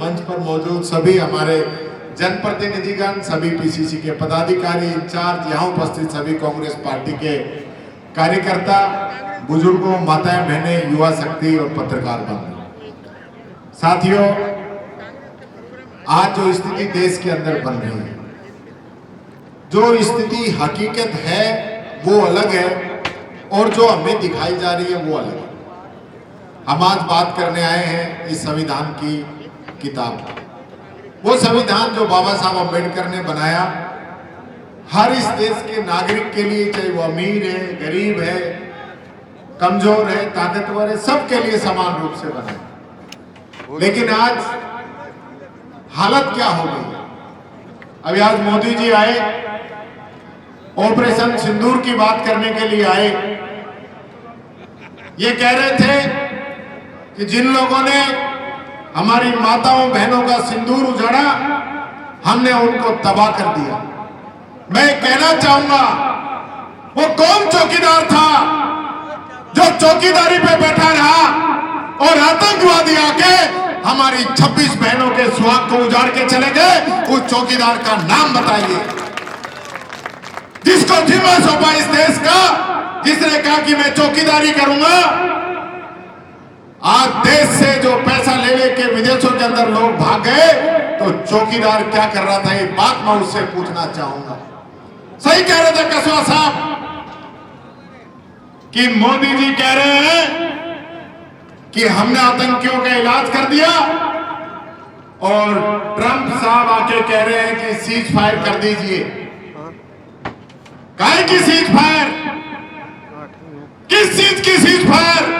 मंच पर मौजूद सभी हमारे जनप्रतिनिधिगण, सभी पीसीसी के पदाधिकारी, इंचार्ज, यहाँ उपस्थित सभी कांग्रेस पार्टी के कार्यकर्ता, बुजुर्गों, माताएं, बहनें, युवा शक्ति और पत्रकार बंधु, साथियों, आज जो स्थिति देश के अंदर बन रही है, जो स्थिति हकीकत है वो अलग है और जो हमें दिखाई जा रही है वो अलग है। हम आज बात करने आए हैं इस संविधान की किताब, वो संविधान जो बाबा साहब अम्बेडकर ने बनाया, हर इस देश के नागरिक के लिए, चाहे वो अमीर है, गरीब है, कमजोर है, ताकतवर है, सबके लिए समान रूप से बनाया। लेकिन आज हालत क्या हो गई? अभी आज मोदी जी आए, ऑपरेशन सिंदूर की बात करने के लिए आए। ये कह रहे थे कि जिन लोगों ने हमारी माताओं बहनों का सिंदूर उजाड़ा, हमने उनको तबाह कर दिया। मैं कहना चाहूंगा, वो कौन चौकीदार था जो चौकीदारी पे बैठा रहा और आतंकवादी आके हमारी 26 बहनों के सुहाग को उजाड़ के चले गए? उस चौकीदार का नाम बताइए, जिसको जिम्मा सौंपा इस देश का, जिसने कहा कि मैं चौकीदारी करूंगा। आज देश से जो पैसा ले लेके विदेशों के अंदर लोग भाग गए, तो चौकीदार क्या कर रहा था? ये बात मैं उससे पूछना चाहूंगा। सही कह रहे थे कसवा साहब कि मोदी जी कह रहे हैं कि हमने आतंकियों का इलाज कर दिया, और ट्रंप साहब आके कह रहे हैं कि सीज फायर कर दीजिए। काहे की सीज फायर? किस चीज की सीज फायर?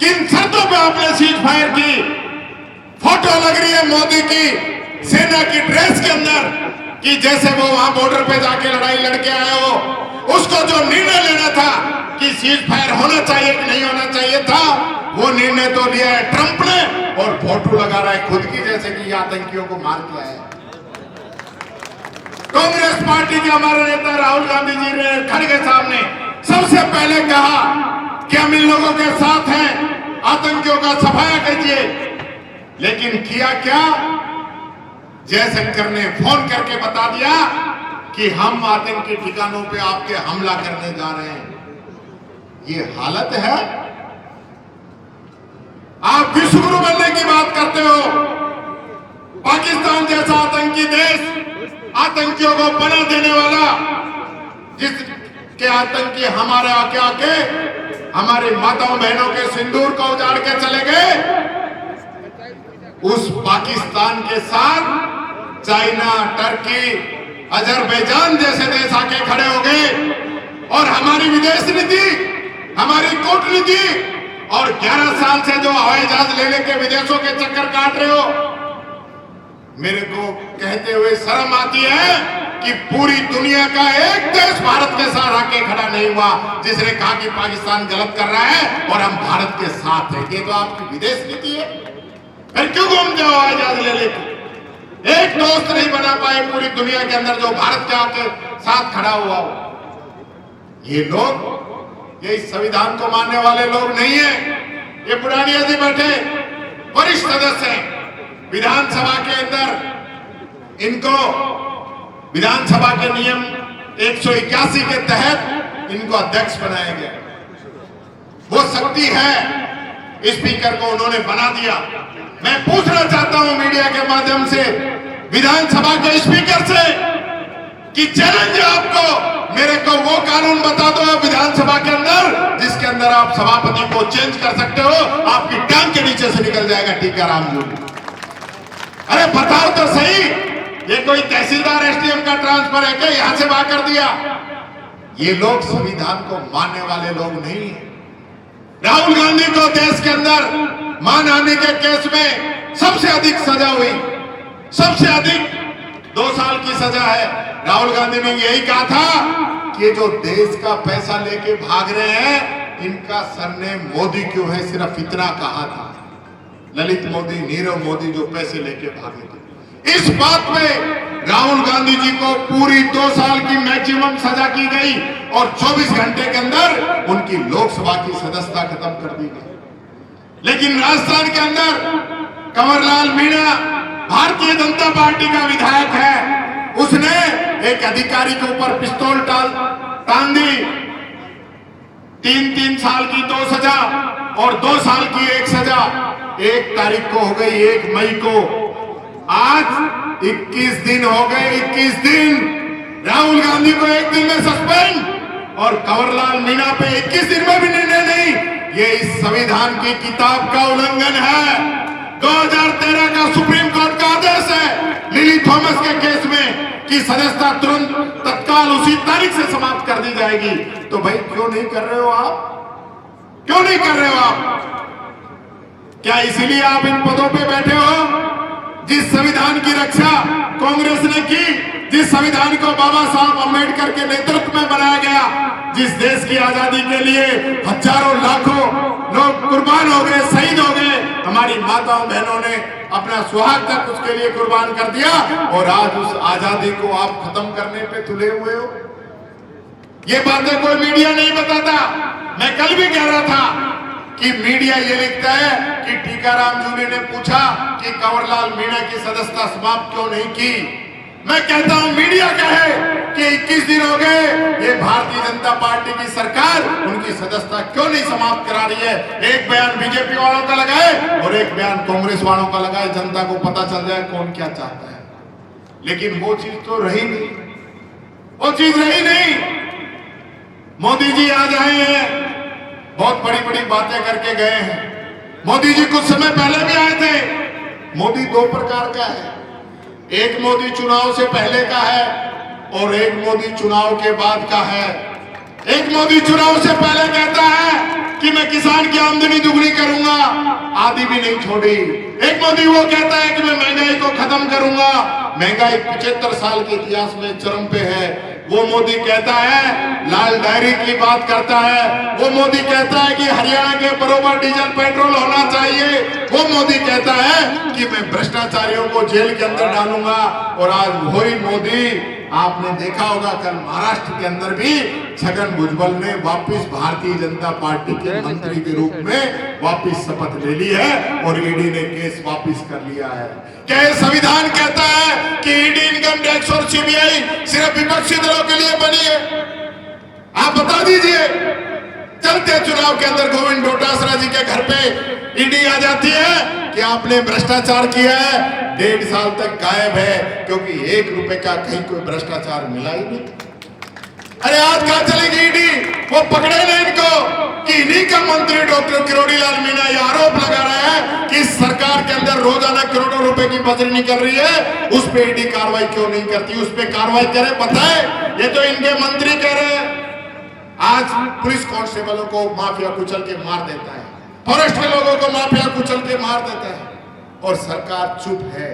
किन शर्तों पे आपने सीज फायर की? फोटो लग रही है मोदी की सेना की ड्रेस के अंदर कि जैसे वो वहां बॉर्डर पे जाके लड़ाई लड़के आए हो। उसको जो निर्णय लेना था कि सीज फायर होना चाहिए कि नहीं होना चाहिए था, वो निर्णय तो लिया है ट्रंप ने, और फोटो लगा रहा है खुद की, जैसे कि ये आतंकियों को मार के आया। कांग्रेस पार्टी के हमारे नेता राहुल गांधी जी ने खड़े के सामने सबसे पहले कहा कि हम इन लोगों के साथ हैं, आतंकियों का सफाया कीजिए। लेकिन किया क्या? जयशंकर ने फोन करके बता दिया कि हम आतंकी ठिकानों पे आपके हमला करने जा रहे हैं। ये हालत है। आप विश्वगुरु बनने की बात करते हो। पाकिस्तान जैसा आतंकी देश, आतंकियों को पनाह देने वाला, जिसके आतंकी हमारे आके हमारी माताओं बहनों के सिंदूर को उजाड़ के चले गए, उस पाकिस्तान के साथ चाइना, टर्की, अजरबैजान जैसे देश आके खड़े हो गए, और हमारी विदेश नीति, हमारी कूटनीति, और 11 साल से जो हवाई जहाज ले लेके विदेशों के चक्कर काट रहे हो, मेरे को कहते हुए शर्म आती है कि पूरी दुनिया का एक देश भारत के साथ आके खड़ा नहीं हुआ, जिसने कहा कि पाकिस्तान गलत कर रहा है और हम भारत के साथ हैं। ये तो आपकी विदेश नीति है। फिर क्यों घूम जाओ हवाई जहाज ले लेके? एक दोस्त नहीं बना पाए पूरी दुनिया के अंदर जो भारत के आके साथ खड़ा हुआ हो। ये लोग, ये इस संविधान को मानने वाले लोग नहीं है। ये पुरानिया जी बैठे वरिष्ठ सदस्य हैं विधानसभा के अंदर। इनको विधानसभा के नियम 181 के तहत इनको अध्यक्ष बनाया गया। वो शक्ति है, स्पीकर को उन्होंने बना दिया। मैं पूछना चाहता हूं मीडिया के माध्यम से विधानसभा के स्पीकर से कि चैलेंज आपको, मेरे को वो कानून बता दो विधानसभा के अंदर जिसके अंदर आप सभापति को चेंज कर सकते हो। आपकी टांग के नीचे से निकल जाएगा टीकाराम जी। अरे बताओ तो सही, ये कोई तहसीलदार एसडीएम का ट्रांसफर है क्या? यहां से बाहर कर दिया। ये लोग संविधान को मानने वाले लोग नहीं है। राहुल गांधी को देश के अंदर मानहानि के केस में सबसे अधिक सजा हुई, सबसे अधिक 2 साल की सजा है। राहुल गांधी ने यही कहा था कि ये जो देश का पैसा लेके भाग रहे हैं, इनका सरनेम मोदी क्यों है? सिर्फ इतना कहा था। ललित मोदी, नीरव मोदी जो पैसे लेके भागे थे। इस बात में राहुल गांधी जी को पूरी 2 साल की मैक्सिमम सजा की गई और 24 घंटे के अंदर उनकी लोकसभा की सदस्यता खत्म कर दी गई। लेकिन राजस्थान के अंदर कंवरलाल मीणा भारतीय जनता पार्टी का विधायक है, उसने एक अधिकारी के ऊपर पिस्तौल तान दी। 3 साल की 2 सजा और 2 साल की 1 सजा 1 तारीख को हो गई, 1 मई को। आज 21 दिन हो गए, 21 दिन। राहुल गांधी को 1 दिन में सस्पेंड और कंवरलाल मीणा पे 21 दिन में भी निर्णय नहीं। ये इस संविधान की किताब का उल्लंघन है। 2013 का सुप्रीम कोर्ट का आदेश है लिली थॉमस के केस में कि सदस्यता तुरंत तत्काल उसी तारीख से समाप्त कर दी जाएगी। तो भाई क्यों नहीं कर रहे हो आप? क्यों नहीं कर रहे हो आप? क्या इसीलिए आप इन पदों पे बैठे हो? जिस संविधान की रक्षा कांग्रेस ने की, जिस संविधान को बाबा साहब अम्बेडकर के नेतृत्व में बनाया गया, जिस देश की आजादी के लिए हजारों लाखों लोग कुर्बान हो गए, शहीद हो गए, हमारी माताओं बहनों ने अपना सुहाग तक उसके लिए कुर्बान कर दिया, और आज उस आजादी को आप खत्म करने पे तुले हुए हो। ये बातें कोई मीडिया नहीं बताता। मैं कल भी कह रहा था कि मीडिया ये लिखता है कि टीकाराम जूली ने पूछा कि कंवरलाल मीणा की सदस्यता समाप्त क्यों नहीं की। मैं कहता हूं मीडिया कहे कि 21 दिन हो गए, ये भारतीय जनता पार्टी की सरकार उनकी सदस्यता क्यों नहीं समाप्त करा रही है। एक बयान बीजेपी वालों का लगाए और एक बयान कांग्रेस वालों का लगाए, जनता को पता चल जाए कौन क्या चाहता है। लेकिन वो चीज तो रही नहीं, वो चीज रही नहीं। मोदी जी आज आए हैं, बहुत बड़ी बड़ी बातें करके गए हैं। मोदी जी कुछ समय पहले भी आए थे। मोदी 2 प्रकार का है, एक मोदी चुनाव से पहले का है और एक मोदी चुनाव के बाद का है। एक मोदी चुनाव से पहले कहता है कि मैं किसान की आमदनी दुगनी करूंगा, आधी भी नहीं छोड़ी। एक मोदी वो कहता है कि मैं महंगाई को खत्म करूंगा, महंगाई 75 साल के इतिहास में चरम पे है। वो मोदी कहता है लाल डायरी की बात करता है। वो मोदी कहता है कि हरियाणा के बराबर डीजल पेट्रोल होना चाहिए। वो मोदी कहता है कि मैं भ्रष्टाचारियों को जेल के अंदर डालूंगा। और आज वही मोदी, आपने देखा होगा कल महाराष्ट्र के अंदर भी छगन भुजबल ने वापस भारतीय जनता पार्टी के मंत्री के रूप में वापस शपथ ले ली है और ईडी ने केस वापस कर लिया है। क्या संविधान कहता है कि ईडी, इनकम टैक्स और सीबीआई सिर्फ विपक्षी दलों के लिए बनी है? आप बता दीजिए। चलते चुनाव के अंदर गोविंद डोटासरा जी के घर पे ईडी आ जाती है कि आपने भ्रष्टाचार किया है, 1.5 साल तक गायब है, क्योंकि 1 रुपए का कहीं कोई भ्रष्टाचार मिला ही नहीं। अरे आज कहां चलेगी ईडी? वो पकड़े ना इनको कि इन्हीं का मंत्री डॉक्टर किरोड़ीलाल मीणा ये आरोप लगा रहा है कि इस सरकार के अंदर रोजाना करोड़ों रुपए की बजरी निकल रही है, उस पे ईडी कार्रवाई क्यों नहीं करती? उस पे कार्रवाई करे, पता है ये तो इनके मंत्री कह रहे हैं। आज पुलिस कांस्टेबलों को माफिया कुचल के मार देता है, फॉरेस्ट के लोगों को माफिया कुचल के मार देता है और सरकार चुप है।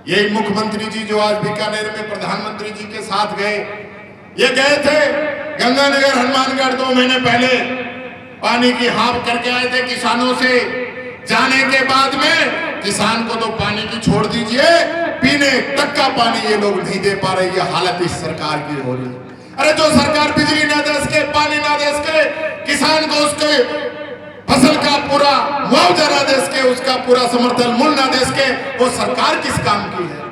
यही मुख्यमंत्री जी जो आज बीकानेर में प्रधानमंत्री जी के साथ गए, ये गए थे गंगानगर हनुमानगढ़ 2 महीने पहले, पानी की हाफ करके आए थे किसानों से। जाने के बाद में किसान को तो पानी की छोड़ दीजिए, पीने तक का पानी ये लोग नहीं दे पा रहे। ये हालत इस सरकार की हो रही है। अरे जो सरकार बिजली ना दे सके, पानी ना दे सके, किसान को उसके फसल का पूरा मुआवजा ना दे सके, उसका पूरा समर्थन मूल्य ना दे सके, वो सरकार किस काम की है?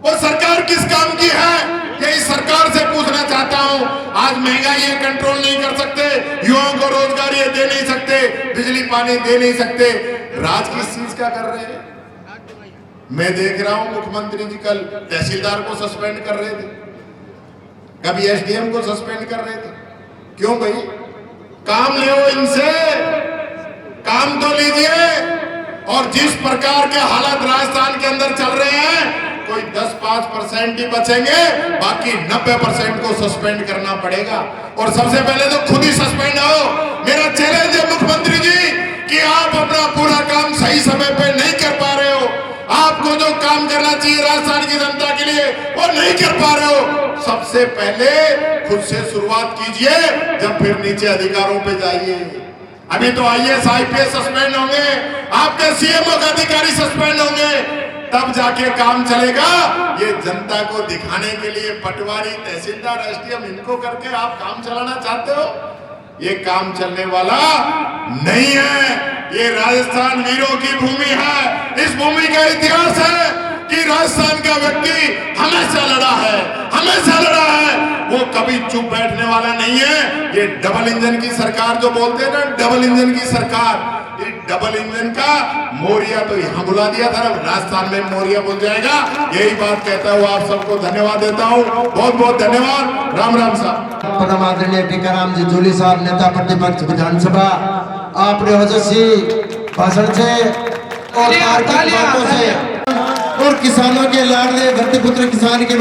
वो सरकार किस काम की है? यही सरकार से पूछना चाहता हूं। आज महंगाई ये कंट्रोल नहीं कर सकते, युवाओं को रोजगार ये दे नहीं सकते, बिजली पानी दे नहीं सकते, राज किस चीज का कर रहे हैं? मैं देख रहा हूं मुख्यमंत्री जी कल तहसीलदार को सस्पेंड कर रहे थे, कभी एसडीएम को सस्पेंड कर रहे थे। क्यों भाई? काम ले इनसे, काम तो लीजिए। और जिस प्रकार के हालात राजस्थान के अंदर चल रहे हैं, कोई 10-5% ही बचेंगे, बाकी 90% को सस्पेंड करना पड़ेगा। और सबसे पहले तो खुद ही सस्पेंड हो। मेरा चैलेंज है मुख्यमंत्री जी कि आप अपना पूरा काम सही समय पे नहीं कर पा रहे हो। आपको जो काम करना चाहिए राजस्थान की जनता के लिए वो नहीं कर पा रहे हो। सबसे पहले खुद से शुरुआत कीजिए, जब फिर नीचे अधिकारों पे जाइए। अभी तो आईएएस आईपीएस सस्पेंड होंगे, आपके सीएमओ का अधिकारी सस्पेंड होंगे, तब जाके काम चलेगा। ये जनता को दिखाने के लिए पटवारी, तहसीलदार, एसडीएम इनको करके आप काम चलाना चाहते हो? ये काम चलने वाला नहीं है। ये राजस्थान वीरों की भूमि है। इस भूमि का इतिहास है कि राजस्थान का व्यक्ति हमेशा लड़ा है, हमेशा लड़ा है। वो कभी चुप बैठने वाला नहीं है। ये डबल इंजन की सरकार जो बोलते हैं ना, डबल इंजन की सरकार, ये डबल इंजन का मोरिया तो यहाँ बुला दिया था, राजस्थान में मोरिया बोल जाएगा। यही बात कहता हूँ, आप सबको धन्यवाद देता हूँ। बहुत बहुत धन्यवाद। राम राम साहब। परम आदरणीय टीकाराम जी जोली साहब, नेता प्रतिपक्ष विधानसभा, आपने ओजस्वी भाषण से और तार्किक बातों से और किसानों के लाडले धरती पुत्र किसान के